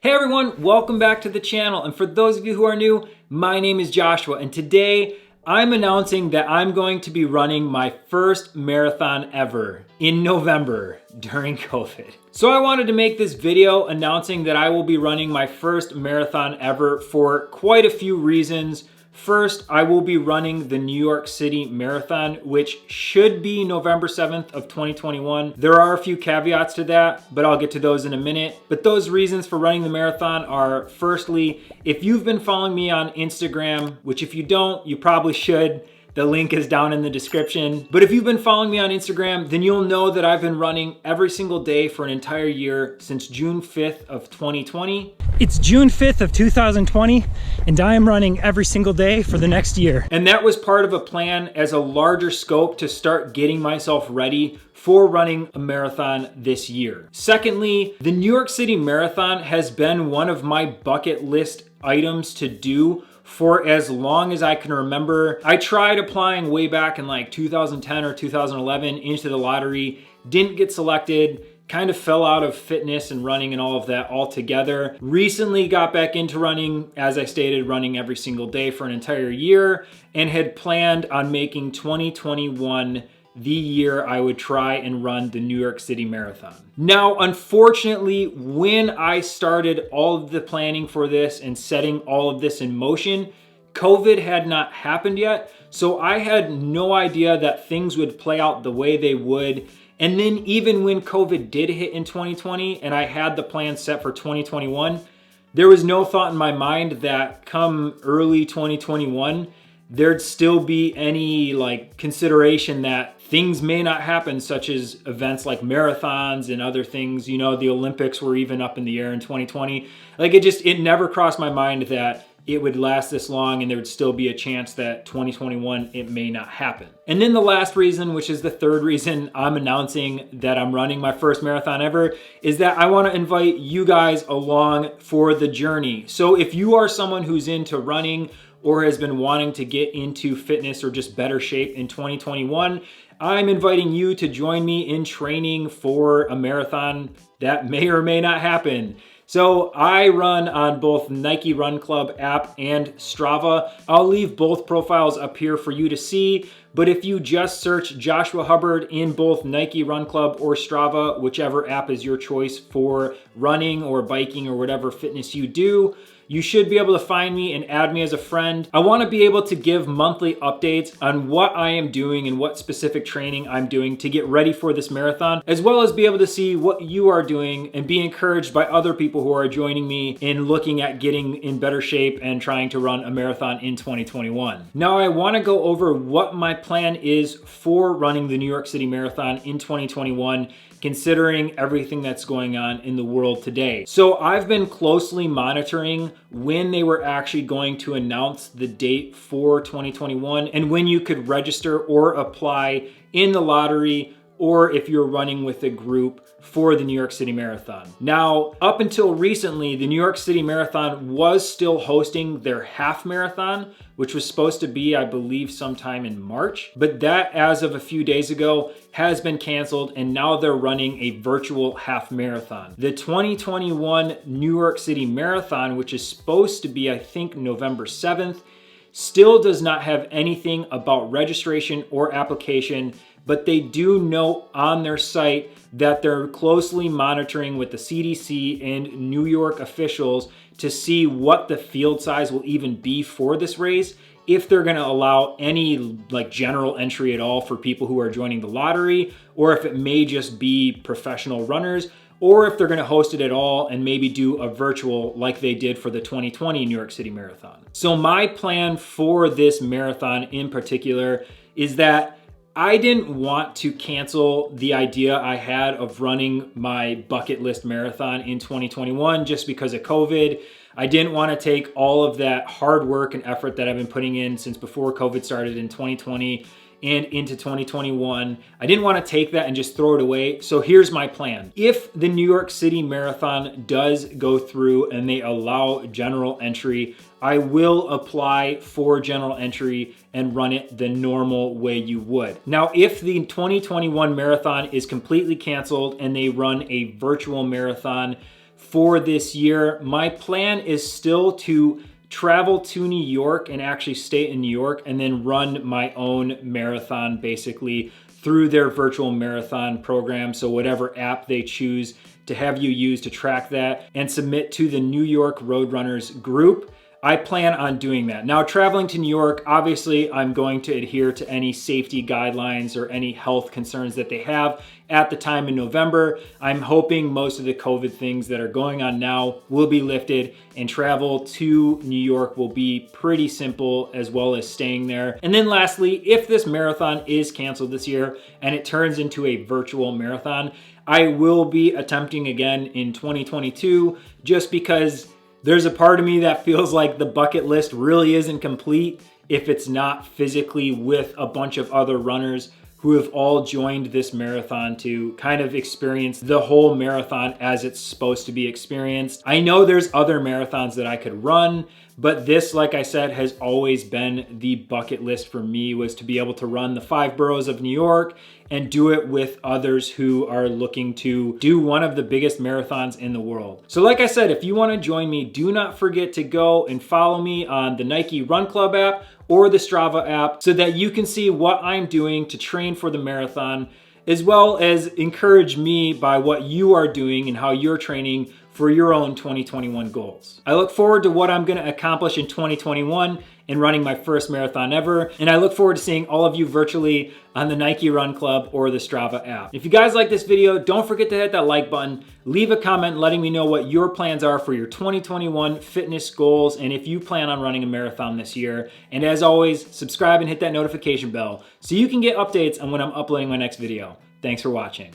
Hey everyone, welcome back to the channel. And for those of you who are new, my name is Joshua, and today I'm announcing that I'm going to be running my first marathon ever in November during COVID. So I wanted to make this video announcing that I will be running my first marathon ever for quite a few reasons. First, I will be running the New York City Marathon, which should be November 7th of 2021. There are a few caveats to that, but I'll get to those in a minute. But those reasons for running the marathon are, firstly, if you've been following me on Instagram, which if you don't, you probably should. The link is down in the description. But if you've been following me on Instagram, then you'll know that I've been running every single day for an entire year since June 5th of 2020. It's June 5th of 2020, and I am running every single day for the next year. And that was part of a plan as a larger scope to start getting myself ready for running a marathon this year. Secondly, the New York City Marathon has been one of my bucket list items to do for as long as I can remember. I tried applying way back in like 2010 or 2011 into the lottery, didn't get selected, kind of fell out of fitness and running and all of that altogether. Recently got back into running, as I stated, running every single day for an entire year, and had planned on making 2021 the year I would try and run the New York City Marathon. Now, unfortunately, when I started all of the planning for this and setting all of this in motion, COVID had not happened yet, so I had no idea that things would play out the way they would. And then even when COVID did hit in 2020 and I had the plan set for 2021, there was no thought in my mind that come early 2021, there'd still be any consideration that things may not happen, such as events like marathons and other things. You know, the Olympics were even up in the air in 2020. It never crossed my mind that it would last this long and there would still be a chance that 2021, it may not happen. And then the last reason, which is the third reason I'm announcing that I'm running my first marathon ever, is that I want to invite you guys along for the journey. So if you are someone who's into running or has been wanting to get into fitness or just better shape in 2021, I'm inviting you to join me in training for a marathon that may or may not happen. So I run on both Nike Run Club app and Strava. I'll leave both profiles up here for you to see, but if you just search Joshua Hubbard in both Nike Run Club or Strava, whichever app is your choice for running or biking or whatever fitness you do, you should be able to find me and add me as a friend. I want to be able to give monthly updates on what I am doing and what specific training I'm doing to get ready for this marathon, as well as be able to see what you are doing and be encouraged by other people who are joining me in looking at getting in better shape and trying to run a marathon in 2021. Now, I want to go over what my plan is for running the New York City Marathon in 2021, considering everything that's going on in the world today. So I've been closely monitoring when they were actually going to announce the date for 2021 and when you could register or apply in the lottery, or if you're running with a group for the New York City Marathon. Now, up until recently, the New York City Marathon was still hosting their half marathon, which was supposed to be, I believe, sometime in March. But that, as of a few days ago, has been canceled, and now they're running a virtual half marathon. The 2021 New York City Marathon, which is supposed to be, I think, November 7th, still does not have anything about registration or application, but they do note on their site that they're closely monitoring with the CDC and New York officials to see what the field size will even be for this race, if they're gonna allow any general entry at all for people who are joining the lottery, or if it may just be professional runners, or if they're gonna host it at all and maybe do a virtual like they did for the 2020 New York City Marathon. So my plan for this marathon in particular is that I didn't want to cancel the idea I had of running my bucket list marathon in 2021 just because of COVID. I didn't want to take all of that hard work and effort that I've been putting in since before COVID started in 2020 and into 2021. I didn't want to take that and just throw it away. So here's my plan. If the New York City Marathon does go through and they allow general entry, I will apply for general entry and run it the normal way you would. Now, if the 2021 marathon is completely canceled and they run a virtual marathon for this year. My plan is still to travel to New York and actually stay in New York and then run my own marathon basically through their virtual marathon program. So whatever app they choose to have you use to track that and submit to the New York Roadrunners group. I plan on doing that. Now, traveling to New York, obviously I'm going to adhere to any safety guidelines or any health concerns that they have at the time in November. I'm hoping most of the COVID things that are going on now will be lifted and travel to New York will be pretty simple, as well as staying there. And then lastly, if this marathon is canceled this year and it turns into a virtual marathon, I will be attempting again in 2022, just because there's a part of me that feels like the bucket list really isn't complete if it's not physically with a bunch of other runners who have all joined this marathon to kind of experience the whole marathon as it's supposed to be experienced. I know there's other marathons that I could run, but this, like I said, has always been the bucket list for me, was to be able to run the 5 boroughs of New York and do it with others who are looking to do one of the biggest marathons in the world. So like I said, if you want to join me, do not forget to go and follow me on the Nike Run Club app or the Strava app so that you can see what I'm doing to train for the marathon, as well as encourage me by what you are doing and how you're training for your own 2021 goals. I look forward to what I'm gonna accomplish in 2021 in running my first marathon ever, and I look forward to seeing all of you virtually on the Nike Run Club or the Strava app. If you guys like this video, don't forget to hit that like button, leave a comment letting me know what your plans are for your 2021 fitness goals, and if you plan on running a marathon this year. And as always, subscribe and hit that notification bell so you can get updates on when I'm uploading my next video. Thanks for watching.